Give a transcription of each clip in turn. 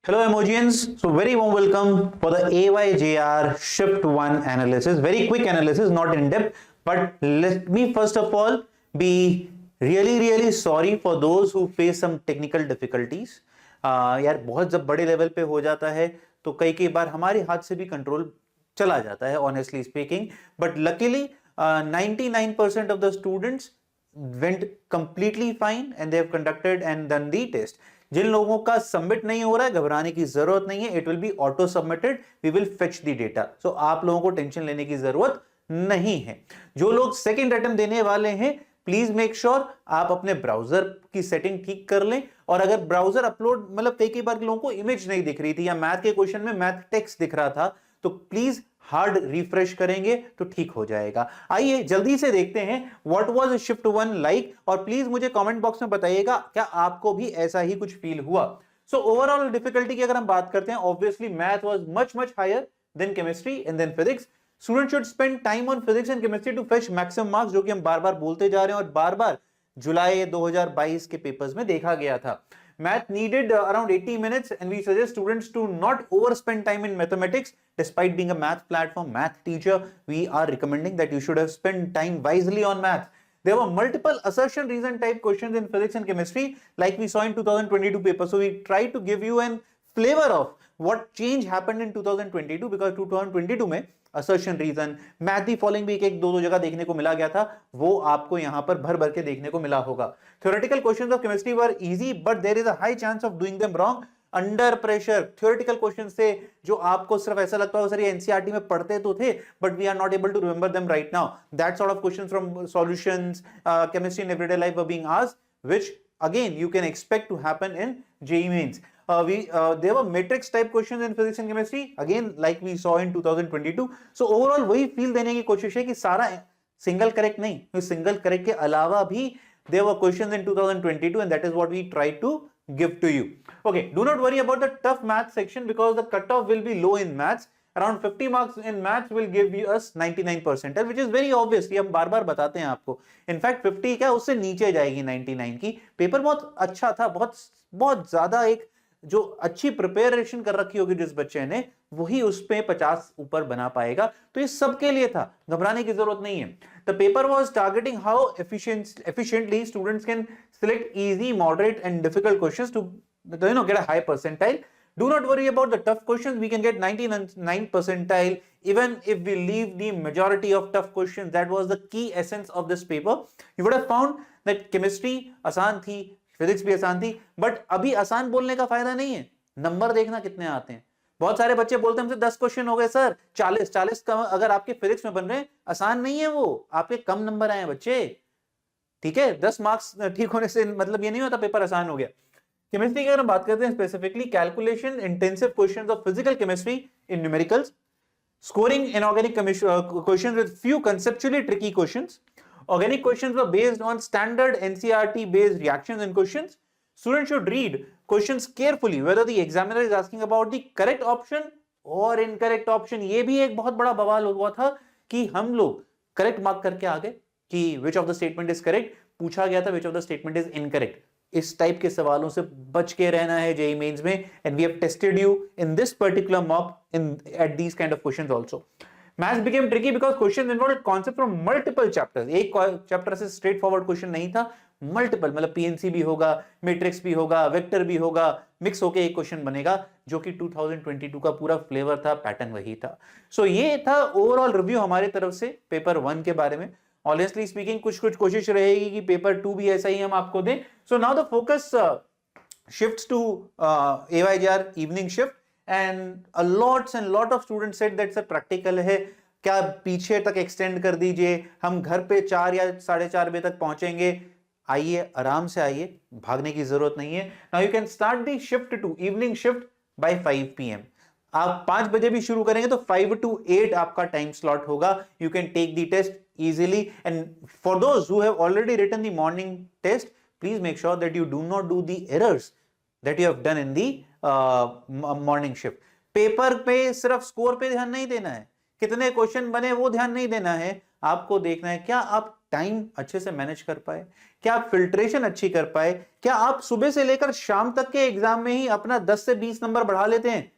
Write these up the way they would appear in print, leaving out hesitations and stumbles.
Hello emojians, so very warm welcome for the AYJR Shift 1 analysis. Very quick analysis, not in depth, but let me first of all be really sorry for those who face some technical difficulties. यार बहुत जब बड़े level पे हो जाता है तो कई बार हमारे हाथ से भी कंट्रोल चला जाता है, honestly speaking. But luckily 99% of the students went completely fine and they have conducted and done the test. जिन लोगों का सबमिट नहीं हो रहा है घबराने की जरूरत नहीं है, it will be auto submitted, we will fetch the data. So आप लोगों को टेंशन लेने की जरूरत नहीं है. जो लोग सेकंड अटेम्प्ट देने वाले हैं प्लीज मेक श्योर आप अपने ब्राउजर की सेटिंग ठीक कर लें. और अगर ब्राउजर अपलोड मतलब कई बार लोगों को इमेज नहीं दिख रही थी या मैथ के क्वेश्चन में मैथ टेक्स्ट दिख रहा था तो प्लीज हार्ड रिफ्रेश करेंगे तो ठीक हो जाएगा. आइए जल्दी से देखते हैं व्हाट वाज शिफ्ट 1 लाइक, और प्लीज मुझे कमेंट बॉक्स में बताइएगा क्या आपको भी ऐसा ही कुछ फील हुआ. सो ओवरऑल डिफिकल्टी की अगर हम बात करते हैं, obviously math was much higher than chemistry and then physics. Student should spend time on physics and chemistry to fetch maximum marks, जो कि हम बार बोलते जा रहे हैं और बार जुलाई 2022 के पेपर्स में देखा गया था. Math needed around 80 minutes and we suggest students to not overspend time in mathematics. Despite being a math platform, math teacher, we are recommending that you should have spent time wisely on math. There were multiple assertion reason type questions in physics and chemistry like we saw in 2022 paper. So we try to give you an flavor of what change happened in 2022 because 2022 में assertion reason match the following भी एक दो जगह देखने को मिला गया था, वो आपको यहां पर भर के देखने को मिला होगा. Theoretical questions of chemistry were easy but there is a high chance of doing them wrong under pressure. Theoretical question से जो आपको सिर्फ ऐसा लगता है सर ये एनसीईआरटी में पढ़ते तो थे but we are not able to remember them right now, that sort of questions from solutions chemistry in everyday life were being asked which again you can expect to happen in JEE Mains. There were matrix type questions in physics and chemistry again like we saw in 2022. So overall वही feel देने की कोशिश है कि सारा single correct नहीं, single correct के अलावा भी there were questions in 2022 and that is what we try to give to you. Okay, do not worry about the tough math section because the cutoff will be low in maths. Around 50 marks in maths will give you us 99 percentile, which is very obvious. ये हम बार बताते हैं आपको. In fact 50 क्या उससे नीचे जाएगी 99 की. पेपर बहुत अच्छा था, बहुत ज्यादा एक जो अच्छी प्रिपरेशन कर रखी होगी जिस बच्चे ने वही उस पे 50 ऊपर बना पाएगा. तो ये सबके लिए था, घबराने की जरूरत नहीं है. The paper was targeting how efficiently students can select easy, moderate and difficult questions to get a high percentile. Do not worry about the tough questions. We can get 99 percentile even if we leave the majority of tough questions. That was the key essence of this paper. You would have found that chemistry आसान थी, physics भी आसान थी, but अभी आसान बोलने का फायदा नहीं है. नंबर देखना कितने आते हैं. बहुत सारे बच्चे बोलते हैं हमसे 10 क्वेश्चन हो गए सर, 40 का अगर आपके फिजिक्स में बन रहे हैं, आसान नहीं है वो, आपके कम नंबर आए हैं बच्चे. ठीक है, 10 मार्क्स ठीक होने से मतलब ये नहीं होता पेपर आसान हो गया. केमिस्ट्री की अगर हम बात करते हैं specifically calculation intensive questions of physical chemistry in numericals, scoring inorganic questions with few conceptually tricky questions. Organic questions were based on standard NCERT based reactions and questions. Students should read questions carefully whether the examiner is asking about the correct option or incorrect option. ये भी एक बहुत बड़ा बवाल हुआ था कि हम लोग करेक्ट मार्क करके आ गए कि which of the statement is correct, पूछा गया था which of the statement is incorrect. इस टाइप के सवालों से बच के रहना है जेईई मेंस में, and we have tested you in this particular mock in at these kind of questions also. Maths became tricky because questions involved concept from multiple chapters. एक चैप्टर से स्ट्रेट फॉरवर्ड क्वेश्चन नहीं था, multiple मतलब PNC भी होगा, matrix भी होगा, vector भी होगा, मिक्स होके एक क्वेश्चन बनेगा, जो कि 2022 का पूरा फ्लेवर था, पैटर्न वही था. सो ये था ओवरऑल रिव्यू हमारे तरफ से पेपर 1 के बारे में. Honestly speaking, कुछ कोशिश रहेगी कि पेपर 2 भी ऐसा ही हम आपको दें. So now the focus shifts to AYJR evening shift and a lot of students said that sir practical है, क्या पीछे तक एक्सटेंड कर दीजिए, हम घर पे 4 या 4:30 बजे तक पहुंचेंगे. आइए, आराम से आइए, भागने की जरूरत नहीं है. Now you can start the shift to evening shift by 5 PM. आप 5 बजे भी शुरू करेंगे तो 5 to 8 आपका टाइम स्लॉट होगा. You can take the test easily, and for those who have already written the morning test, please make sure that you do not do the errors that you have done in the morning shift. Paper पे सिर्फ score पे ध्यान नहीं देना है, कितने question बने वो ध्यान नहीं देना है, आपको देखना है क्या आप टाइम अच्छे से मैनेज कर पाए, क्या आप फिल्ट्रेशन अच्छी कर पाए, क्या आप सुबह से लेकर शाम तक के एग्जाम में ही अपना 10 से 20 नंबर बढ़ा लेते हैं।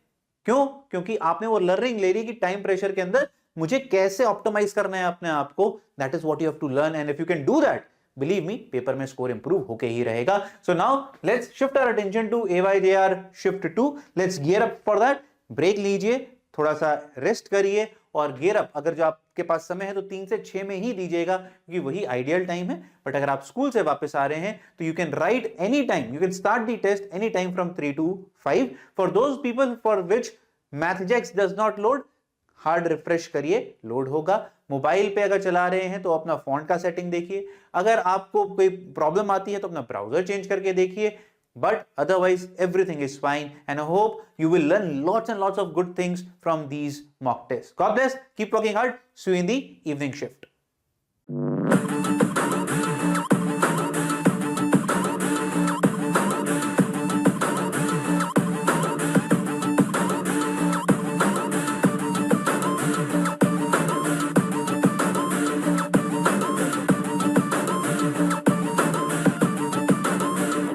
क्यों? क्योंकि आपने वो लर्निंग ले ली कि टाइम प्रेशर के अंदर मुझे कैसे ऑप्टिमाइज करना है अपने आप को। That is what you have to learn, and if you can do that, believe me, paper में स्कोर इंप्रूव होके ही रहेगा। So now let's shift our attention to AYJR shift 2। Let's gear up for that. Break लीजिए, थोड़ा सा rest करिए और gear up अगर जो आपके पास समय है तो 3 से 6 में ही दीजिएगा, क्योंकि वही आइडियल टाइम है। बट अगर आप स्कूल से वापस आ रहे हैं तो you can write any time, you can start the test any time from 3 to 5। For those people for which MathJax does not load, hard refresh करिए, लोड होगा। मोबाइल पे अगर चला रहे हैं तो अपना फॉन्ट का सेटिंग देखिए। अगर आपको कोई प्रॉब्लम आती है तो अपना ब्राउजर चेंज करके देखिए। But otherwise, everything is fine, and I hope you will learn lots and lots of good things from these mock tests. God bless. Keep working hard. See you in the evening shift.